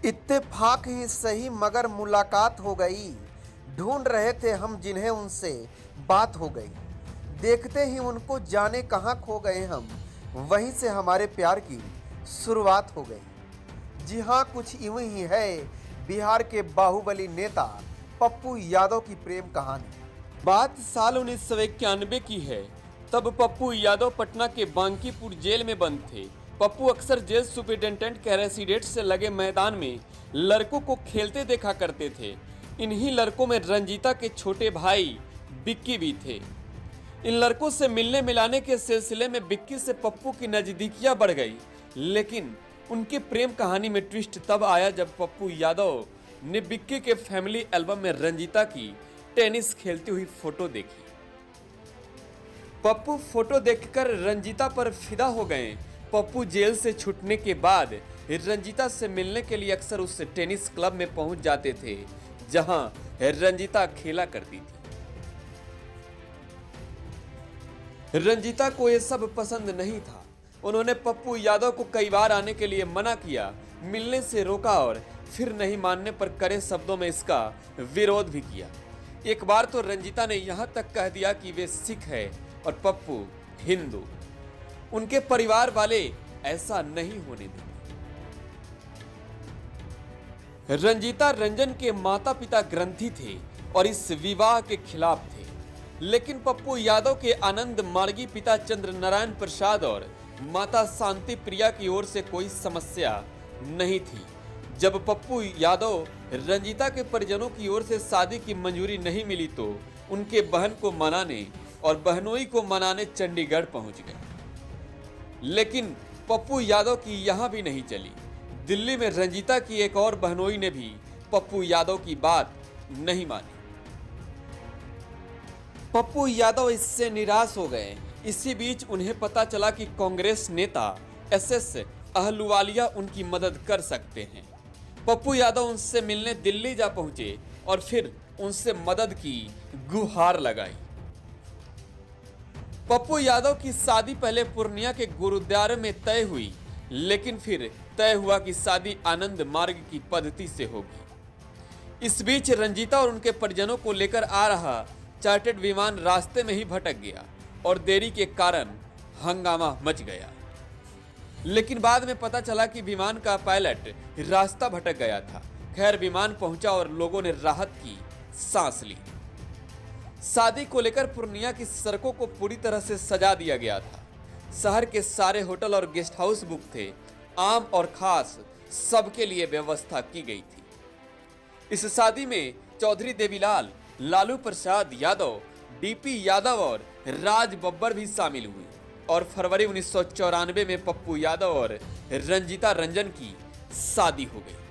इत्तेफाक ही सही मगर मुलाकात हो गई। ढूंढ रहे थे हम जिन्हें, उनसे बात हो गई। देखते ही उनको जाने कहाँ खो गए हम। वहीं से हमारे प्यार की शुरुआत हो गई। जी हाँ, कुछ यूं ही है बिहार के बाहुबली नेता पप्पू यादव की प्रेम कहानी। बात साल 1991 की है। तब पप्पू यादव पटना के बांकीपुर जेल में बंद थे। पप्पू अक्सर जेल सुपरिटेंडेंट के रेसिडेंट से लगे मैदान में लड़कों को खेलते देखा करते थे। इन्हीं लड़कों में रंजीता के छोटे भाई बिक्की भी थे। इन लड़कों से मिलने मिलाने के सिलसिले में बिक्की से पप्पू की नजदीकियां बढ़ गई। लेकिन उनके प्रेम कहानी में ट्विस्ट तब आया जब पप्पू यादव ने बिक्की के फैमिली एल्बम में रंजीता की टेनिस खेलती हुई फोटो देखी। पप्पू फोटो देखकर रंजीता पर फिदा हो गए। पप्पू जेल से छूटने के बाद रंजीता से मिलने के लिए अक्सर उस टेनिस क्लब में पहुंच जाते थे जहां रंजीता खेला करती थी। रंजीता को यह सब पसंद नहीं था। उन्होंने पप्पू यादव को कई बार आने के लिए मना किया, मिलने से रोका और फिर नहीं मानने पर कड़े शब्दों में इसका विरोध भी किया। एक बार तो रंजीता ने यहां तक कह दिया कि वे सिख है और पप्पू हिंदू। उनके परिवार वाले ऐसा नहीं होने देंगे। रंजीता रंजन के माता पिता ग्रंथी थे और इस विवाह के खिलाफ थे। लेकिन पप्पू यादव के आनंद मार्गी पिता चंद्र नारायण प्रसाद और माता शांति प्रिया की ओर से कोई समस्या नहीं थी। जब पप्पू यादव रंजीता के परिजनों की ओर से शादी की मंजूरी नहीं मिली तो उनके बहन को मनाने और बहनोई को मनाने चंडीगढ़ पहुंच गए। लेकिन पप्पू यादव की यहां भी नहीं चली। दिल्ली में रंजीता की एक और बहनोई ने भी पप्पू यादव की बात नहीं मानी। पप्पू यादव इससे निराश हो गए। इसी बीच उन्हें पता चला कि कांग्रेस नेता एसएस अहलुवालिया उनकी मदद कर सकते हैं। पप्पू यादव उनसे मिलने दिल्ली जा पहुंचे और फिर उनसे मदद की गुहार लगाई। पप्पू यादव की शादी पहले पूर्णिया के गुरुद्वारे में तय हुई, लेकिन फिर तय हुआ कि शादी आनंद मार्ग की पद्धति से होगी। इस बीच रंजीता और उनके परिजनों को लेकर आ रहा चार्टर्ड विमान रास्ते में ही भटक गया और देरी के कारण हंगामा मच गया। लेकिन बाद में पता चला कि विमान का पायलट रास्ता भटक गया था। खैर, विमान पहुंचा और लोगों ने राहत की सांस ली। शादी को लेकर पूर्णिया की सड़कों को पूरी तरह से सजा दिया गया था। शहर के सारे होटल और गेस्ट हाउस बुक थे। आम और खास सबके लिए व्यवस्था की गई थी। इस शादी में चौधरी देवीलाल, लालू प्रसाद यादव, डीपी यादव और राज बब्बर भी शामिल हुए और फरवरी 1994 में पप्पू यादव और रंजीता रंजन की शादी हो गई।